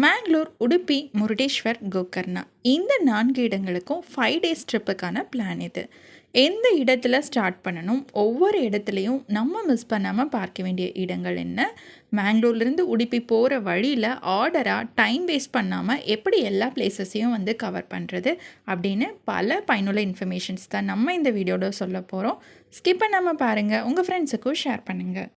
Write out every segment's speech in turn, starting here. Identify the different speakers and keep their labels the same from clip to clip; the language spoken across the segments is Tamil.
Speaker 1: மேங்களூர், உடுப்பி, முருடேஸ்வர், கோகர்ணா இந்த 4 இடங்களுக்கும் 5 டேஸ் ட்ரிப்புக்கான பிளான் இது. எந்த இடத்துல ஸ்டார்ட் பண்ணணும், ஒவ்வொரு இடத்துலையும் நம்ம மிஸ் பண்ணாமல் பார்க்க வேண்டிய இடங்கள் என்ன, மேங்களூர்லேருந்து உடுப்பி போகிற வழியில் ஆர்டராக டைம் வேஸ்ட் பண்ணாமல் எப்படி எல்லா பிளேசஸையும் கவர் பண்ணுறது அப்படின்னு பல பயனுள்ள இன்ஃபர்மேஷன்ஸ் தான் நம்ம இந்த வீடியோவில் சொல்ல போகிறோம். ஸ்கிப் பண்ணாமல் பாருங்கள், உங்கள் ஃப்ரெண்ட்ஸுக்கும் ஷேர் பண்ணுங்கள்.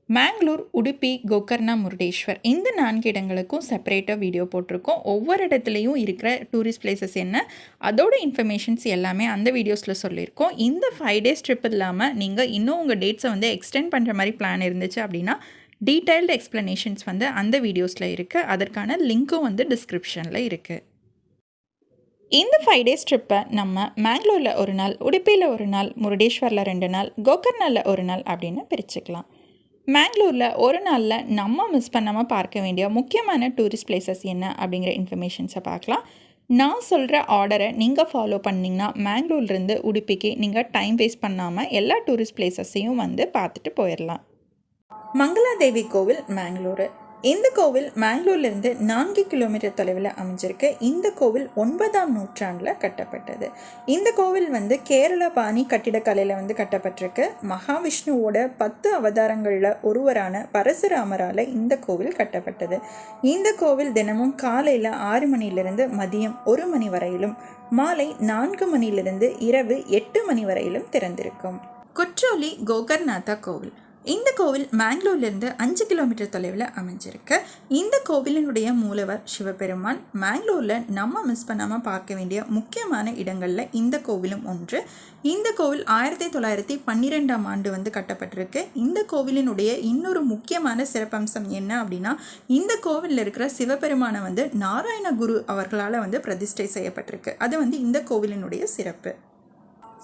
Speaker 1: மேங்களூர், உடுப்பி, கோகர்ணா, முருடேஸ்வர் இந்த 4 இடங்களுக்கும் செப்பரேட்டாக வீடியோ போட்டிருக்கோம். ஒவ்வொரு இடத்துலையும் இருக்கிற டூரிஸ்ட் பிளேசஸ் என்ன, அதோட இன்ஃபர்மேஷன்ஸ் எல்லாமே அந்த வீடியோஸில் சொல்லியிருக்கோம். இந்த 5 டேஸ் ட்ரிப் இல்லாமல் நீங்கள் இன்னும் உங்கள் டேட்ஸை எக்ஸ்டெண்ட் பண்ணுற மாதிரி பிளான் இருந்துச்சு அப்படின்னா டீட்டெயில்டு எக்ஸ்ப்ளனேஷன்ஸ் அந்த வீடியோஸில் இருக்குது. அதற்கான லிங்க்கும் டிஸ்கிரிப்ஷனில் இருக்குது. இந்த 5 டேஸ் ட்ரிப்பை நம்ம மேங்களூரில் ஒரு நாள், உடுப்பியில் ஒரு நாள், முருடேஸ்வரில் 2 நாள், கோகர்ணாவில் ஒரு நாள் அப்படின்னு பிரிச்சுக்கலாம். மேங்களூரில் ஒரு நாளில் நம்ம மிஸ் பண்ணாமல் பார்க்க வேண்டிய முக்கியமான டூரிஸ்ட் பிளேசஸ் என்ன அப்படிங்கிற இன்ஃபர்மேஷன்ஸை பார்க்கலாம். நான் சொல்கிற ஆர்டரை நீங்கள் ஃபாலோ பண்ணிங்கன்னா மேங்களூர்லேருந்து உடுப்பிக்கு நீங்கள் டைம் வேஸ்ட் பண்ணாமல் எல்லா டூரிஸ்ட் பிளேசஸையும் பார்த்துட்டு போயிடலாம். மங்களாதேவி கோவில், மேங்களூர். இந்த கோவில் மேங்களூர்லேருந்து 4 கிலோமீட்டர் தொலைவில் அமைஞ்சிருக்கு. இந்த கோவில் 9ஆம் நூற்றாண்டில் கட்டப்பட்டது. இந்த கோவில் கேரள பாணி கட்டிடக்கலையில் கட்டப்பட்டிருக்கு. மகாவிஷ்ணுவோட 10 அவதாரங்களில் ஒருவரான பரசுராமரால் இந்த கோவில் கட்டப்பட்டது. இந்த கோவில் தினமும் காலையில் 6 மணிலிருந்து மதியம் 1 மணி வரையிலும், மாலை 4 மணிலிருந்து இரவு 8 மணி வரையிலும் திறந்திருக்கும். குற்றோலி கோகர்நாதா கோவில். இந்த கோவில் மேங்களூர்லேருந்து 5 கிலோமீட்டர் தொலைவில் அமைஞ்சிருக்கு. இந்த கோவிலினுடைய மூலவர் சிவபெருமான். மேங்களூரில் நம்ம மிஸ் பண்ணாமல் பார்க்க வேண்டிய முக்கியமான இடங்களில் இந்த கோவிலும் ஒன்று. இந்த கோவில் 1912ஆம் ஆண்டு கட்டப்பட்டிருக்கு. இந்த கோவிலினுடைய இன்னொரு முக்கியமான சிறப்பம்சம் என்ன அப்படின்னா, இந்த கோவிலில் இருக்கிற சிவபெருமானை நாராயணகுரு அவர்களால் பிரதிஷ்டை செய்யப்பட்டிருக்கு. அது இந்த கோவிலினுடைய சிறப்பு.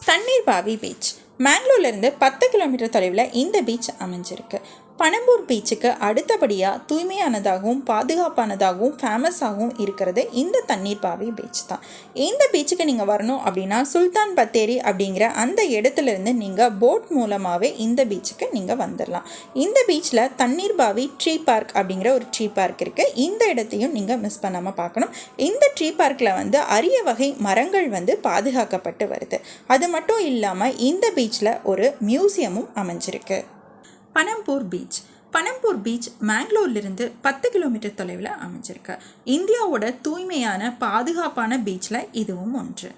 Speaker 1: தண்ணீர்பாவி பீச். மேங்களூர்லேருந்து 10 கிலோமீட்டர் தொலைவில் இந்த பீச் அமைஞ்சிருக்கு. பனம்பூர் பீச்சுக்கு அடுத்தபடியாக தூய்மையானதாகவும் பாதுகாப்பானதாகவும் ஃபேமஸாகவும் இருக்கிறது இந்த தண்ணீர்பாவி பீச் தான். இந்த பீச்சுக்கு நீங்கள் வரணும் அப்படின்னா சுல்தான் பத்தேரி அப்படிங்கிற அந்த இடத்துலேருந்து நீங்கள் போட் மூலமாகவே இந்த பீச்சுக்கு நீங்கள் வந்துடலாம். இந்த பீச்சில் தண்ணீர்பாவி ட்ரீ பார்க் அப்படிங்கிற ஒரு ட்ரீ பார்க் இருக்குது. இந்த இடத்தையும் நீங்கள் மிஸ் பண்ணாமல் பார்க்கணும். இந்த ட்ரீ பார்க்கில் அரிய வகை மரங்கள் பாதுகாக்கப்பட்டு வருது. அது மட்டும் இல்லாமல் இந்த பீச்சில் ஒரு மியூசியமும் அமைஞ்சிருக்கு. பனம்பூர் பீச். பனம்பூர் பீச் மேங்களூர்லேருந்து 10 கிலோமீட்டர் தொலைவில் அமைஞ்சிருக்கு. இந்தியாவோட தூய்மையான பாதுகாப்பான பீச்சில் இதுவும் ஒன்று.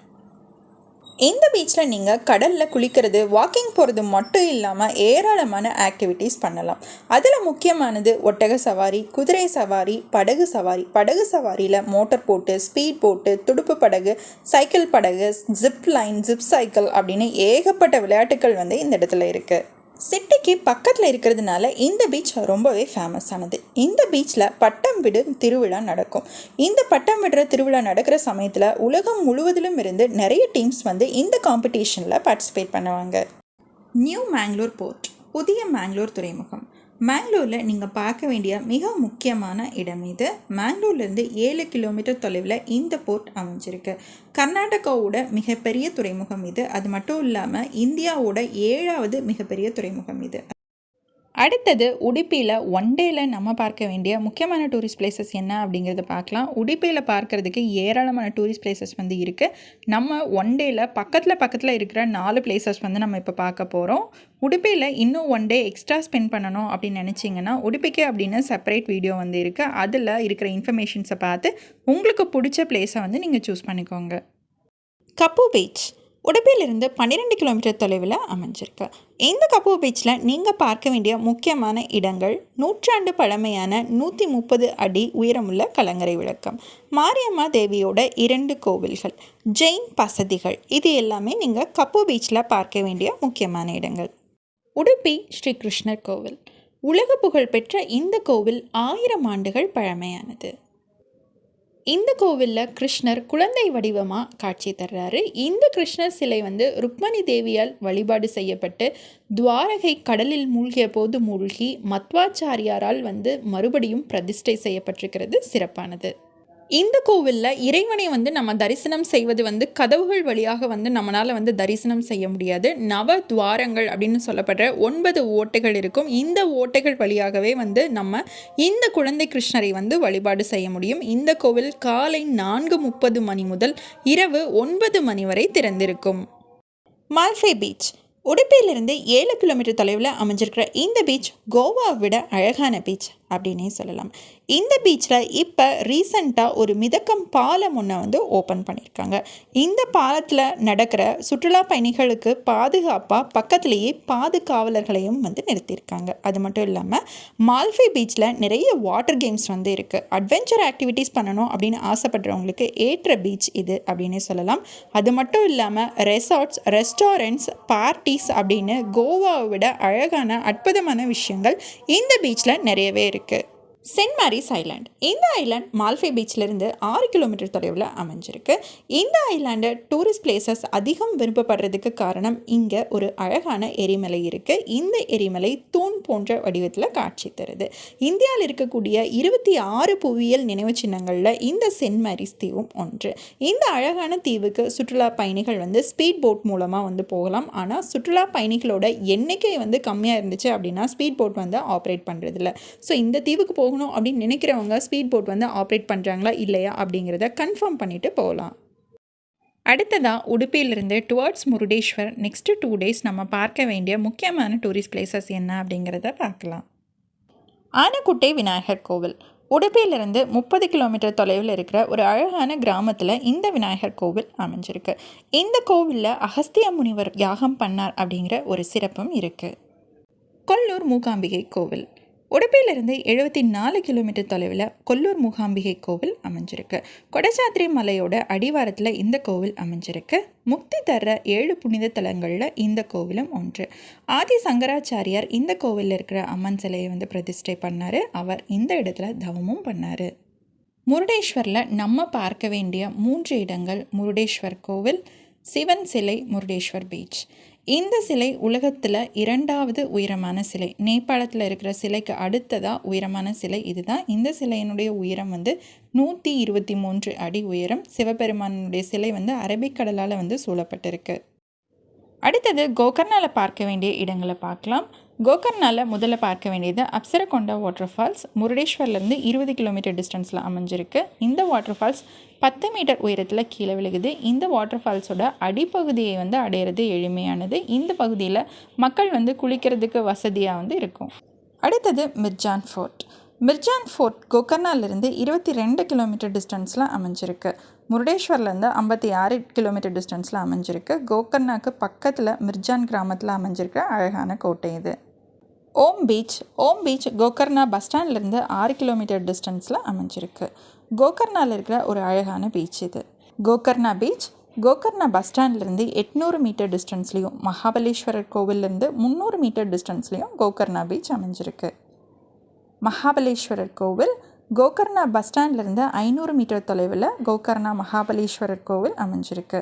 Speaker 1: இந்த பீச்சில் நீங்கள் கடலில் குளிக்கிறது, வாக்கிங் போகிறது மட்டும் இல்லாமல் ஏராளமான ஆக்டிவிட்டீஸ் பண்ணலாம். அதில் முக்கியமானது ஒட்டக சவாரி, குதிரை சவாரி, படகு சவாரி. படகு சவாரியில் மோட்டார் போட்டு, ஸ்பீட் போட்டு, துடுப்பு படகு, சைக்கிள் படகு, ஜிப் லைன், ஜிப் சைக்கிள் அப்படின்னு ஏகப்பட்ட விளையாட்டுகள் இந்த இடத்துல இருக்குது. சிட்டிக்கு பக்கத்தில் இருக்கிறதுனால இந்த பீச் ரொம்பவே ஃபேமஸானது. இந்த பீச்சில் பட்டம் விடும் திருவிழா நடக்கும். இந்த பட்டம் விடுற திருவிழா நடக்கிற சமயத்தில் உலகம் முழுவதிலும் இருந்து நிறைய டீம்ஸ் இந்த காம்படிஷனில் பார்ட்டிசிபேட் பண்ணுவாங்க. New Mangalore port. புதிய மேங்களூர் துறைமுகம். மேங்களூரில் நீங்கள் பார்க்க வேண்டிய மிக முக்கியமான இடம் இது. மேங்களூர்லேருந்து 7 கிலோமீட்டர் தொலைவில் இந்த போர்ட் அமைஞ்சிருக்கு. கர்நாடகாவோட மிகப்பெரிய துறைமுகம் இது. அது மட்டும் இல்லாமல் இந்தியாவோட 7வது மிகப்பெரிய துறைமுகம் இது. அடுத்தது உடுப்பியில் ஒன் டேயில் நம்ம பார்க்க வேண்டிய முக்கியமான டூரிஸ்ட் பிளேசஸ் என்ன அப்படிங்கிறத பார்க்கலாம். உடுப்பியில் பார்க்குறதுக்கு ஏராளமான டூரிஸ்ட் பிளேசஸ் இருக்குது. நம்ம ஒன் டேயில் பக்கத்தில் இருக்கிற 4 பிளேசஸ் நம்ம இப்போ பார்க்க போகிறோம். உடுப்பியில் இன்னும் ஒன் டே எக்ஸ்ட்ரா ஸ்பெண்ட் பண்ணணும் அப்படின்னு நினச்சிங்கன்னா உடுப்பிக்கு அப்படின்னு செப்பரேட் வீடியோ இருக்குது. அதில் இருக்கிற இன்ஃபர்மேஷன்ஸை பார்த்து உங்களுக்கு பிடிச்ச பிளேஸை நீங்கள் சூஸ் பண்ணிக்கோங்க. Cup beach. உடுப்பிலிருந்து 12 கிலோமீட்டர் தொலைவில் அமைஞ்சிருக்கு. இந்த கப்பு பீச்சில் நீங்கள் பார்க்க வேண்டிய முக்கியமான இடங்கள்: நூற்றாண்டு பழமையான 130 அடி உயரமுள்ள கலங்கரை விளக்கம், மாரியம்மா தேவியோட 2 கோவில்கள், ஜெயின் பசதிகள். இது எல்லாமே நீங்கள் கப்பு பீச்சில் பார்க்க வேண்டிய முக்கியமான இடங்கள். உடுப்பி ஸ்ரீ கிருஷ்ணர் கோவில். உலக புகழ்பெற்ற இந்த கோவில் 1000 ஆண்டுகள் பழமையானது. இந்த கோவிலில் கிருஷ்ணர் குழந்தை வடிவமாக காட்சி தர்றாரு. இந்த கிருஷ்ணர் சிலை ருக்மணி தேவியால் வழிபாடு செய்யப்பட்டு துவாரகை கடலில் மூழ்கிய போது மூழ்கி மத்வாச்சாரியாரால் மறுபடியும் பிரதிஷ்டை செய்யப்பட்டிருக்கிறது சிறப்பானது. இந்த கோவிலில் இறைவனை வந்து நம்ம தரிசனம் செய்வது வந்து கதவுகள் வழியாக வந்து நம்மளால் வந்து தரிசனம் செய்ய முடியாது. நவ துவாரங்கள் அப்படின்னு சொல்லப்படுற 9 ஓட்டைகள் இருக்கும். இந்த ஓட்டைகள் வழியாகவே வந்து நம்ம இந்த குழந்தை கிருஷ்ணரை வந்து வழிபாடு செய்ய முடியும். இந்த கோவில் காலை 4:30 மணி முதல் இரவு 9 மணி வரை திறந்திருக்கும். மால்ஃபே பீச் உடுப்பியிலிருந்து 7 கிலோமீட்டர் தொலைவில் அமைஞ்சிருக்கிற இந்த பீச் கோவாவை விட அழகான பீச் அப்படின்னே சொல்லலாம். இந்த பீச்சில் இப்போ ரீசண்டாக ஒரு மிதக்கும் பாலம் ஒன்று வந்து ஓப்பன் பண்ணியிருக்காங்க. இந்த பாலத்தில் நடக்கிற சுற்றுலா பயணிகளுக்கு பாதுகாப்பாக பக்கத்துலேயே பாதுகாவலர்களையும் வந்து நிறுத்தியிருக்காங்க. அது மட்டும் இல்லாமல் மால்ஃபே பீச்சில் நிறைய வாட்டர் கேம்ஸ் வந்து இருக்குது. அட்வென்ச்சர் ஆக்டிவிட்டீஸ் பண்ணணும் அப்படின்னு ஆசைப்படுறவங்களுக்கு ஏற்ற பீச் இது அப்படின்னே சொல்லலாம். அது மட்டும் இல்லாமல் ரெசார்ட்ஸ், ரெஸ்டாரண்ட்ஸ், பார்ட்டிஸ் அப்படின்னு கோவாவை விட அழகான அற்புதமான விஷயங்கள் இந்த பீச்சில் நிறையவே இருக்குது. Saint Mary's island. இந்த ஐலாண்ட் மால்ஃபே பீச்சிலிருந்து 6 கிலோமீட்டர் தொலைவில் அமைஞ்சிருக்கு. இந்த ஐலாண்டு டூரிஸ்ட் பிளேசஸ் அதிகம் விரும்பப்படுறதுக்கு காரணம் இங்கே ஒரு அழகான எரிமலை இருக்குது. இந்த எரிமலை தூண் போன்ற வடிவத்தில் காட்சி தருது. இந்தியாவில் இருக்கக்கூடிய 26 புவியியல் நினைவு சின்னங்களில் இந்த சென்ட் மேரிஸ் தீவும் ஒன்று. இந்த அழகான தீவுக்கு சுற்றுலா பயணிகள் வந்து ஸ்பீட் போட் மூலமாக வந்து போகலாம். ஆனால் சுற்றுலா பயணிகளோட எண்ணிக்கை வந்து கம்மியாக இருந்துச்சு அப்படின்னா ஸ்பீட் போட் வந்து ஆப்ரேட் பண்ணுறதில்ல. ஸோ இந்த தீவுக்கு போகணும் அப்படின்னு நினைக்கிறவங்க ஸ்பீட் போட் வந்து ஆப்ரேட் பண்ணுறாங்களா இல்லையா அப்படிங்கிறத கன்ஃபார்ம் பண்ணிவிட்டு போகலாம். அடுத்ததாக உடுப்பியிலிருந்து டுவர்ட்ஸ் முருடேஸ்வர் நெக்ஸ்ட்டு 2 டேஸ் நம்ம பார்க்க வேண்டிய முக்கியமான டூரிஸ்ட் பிளேசஸ் என்ன அப்படிங்கிறத பார்க்கலாம். ஆனக்குட்டை விநாயகர் கோவில் உடுப்பியிலிருந்து 30 கிலோமீட்டர் தொலைவில் இருக்கிற ஒரு அழகான கிராமத்தில் இந்த விநாயகர் கோவில் அமைஞ்சிருக்கு. இந்த கோவிலில் அகஸ்திய முனிவர் யாகம் பண்ணார் அப்படிங்கிற ஒரு சிறப்பும் இருக்குது. கொல்லூர் மூகாம்பிகை கோவில் உடுப்பியிலிருந்து 74 கிலோமீட்டர் தொலைவில் கொல்லூர் மூகாம்பிகை கோவில் அமைஞ்சிருக்கு. கொடச்சாத்ரி மலையோட அடிவாரத்தில் இந்த கோவில் அமைஞ்சிருக்கு. முக்தி தர்ற 7 புனித தலங்களில் இந்த கோவிலும் ஒன்று. ஆதி சங்கராச்சாரியார் இந்த கோவிலில் இருக்கிற அம்மன் சிலையை வந்து பிரதிஷ்டை பண்ணார். அவர் இந்த இடத்துல தவமும் பண்ணார். முருடேஸ்வரில் நம்ம பார்க்க வேண்டிய 3 இடங்கள்: முருடேஸ்வர் கோவில், சிவன் சிலை, முருடேஸ்வர் பீச். இந்த சிலை உலகத்தில் 2வது உயரமான சிலை. நேபாளத்தில் இருக்கிற சிலைக்கு அடுத்ததாக உயரமான சிலை இதுதான். இந்த சிலையினுடைய உயரம் வந்து 123 அடி உயரம். சிவபெருமானுடைய சிலை வந்து அரபிக்கடலால் வந்து சூழப்பட்டிருக்கு. அடுத்தது கோகர்னாவில் பார்க்க வேண்டிய இடங்களை பார்க்கலாம். கோகர்னாவில் முதல்ல பார்க்க வேண்டியது அப்சரகொண்டா வாட்டர் ஃபால்ஸ். முருடேஸ்வர்லேருந்து 20 கிலோமீட்டர் டிஸ்டன்ஸில் அமைஞ்சிருக்கு. இந்த வாட்டர் ஃபால்ஸ் 10 மீட்டர் உயரத்தில் கீழே விழுகுது. இந்த வாட்டர் ஃபால்ஸோட அடிப்பகுதியை வந்து அடையிறது எளிமையானது. இந்த பகுதியில் மக்கள் வந்து குளிக்கிறதுக்கு வசதியாக வந்து இருக்கும். அடுத்தது மிர்ஜான் ஃபோர்ட். மிர்ஜான் ஃபோர்ட் கோகர்னாலிருந்து 22 கிலோமீட்டர் டிஸ்டன்ஸில் அமைஞ்சிருக்கு. முருடேஸ்வர்லேருந்து 56 கிலோமீட்டர் டிஸ்டன்ஸில் அமைஞ்சிருக்கு. கோகர்னாக்கு பக்கத்தில் மிர்ஜான் கிராமத்தில் அமைஞ்சிருக்கிற அழகான கோட்டை இது. ஓம் பீச். ஓம் பீச் கோகர்னா பஸ் ஸ்டாண்ட்லேருந்து 6 கிலோமீட்டர் டிஸ்டன்ஸில் அமைஞ்சிருக்கு. கோகர்னாவில் இருக்கிற ஒரு அழகான பீச் இது. கோகர்னா பீச் கோகர்னா பஸ் ஸ்டாண்ட்லேருந்து 800 மீட்டர் டிஸ்டன்ஸ்லேயும், மகாபலேஸ்வரர் கோவிலேருந்து 300 மீட்டர் டிஸ்டன்ஸ்லேயும் கோகர்னா பீச் அமைஞ்சிருக்கு. மகாபலேஸ்வரர் கோவில் கோகர்னா பஸ் ஸ்டாண்ட்லேருந்து 500 மீட்டர் தொலைவில் கோகர்னா மகாபலேஸ்வரர் கோவில் அமைஞ்சிருக்கு.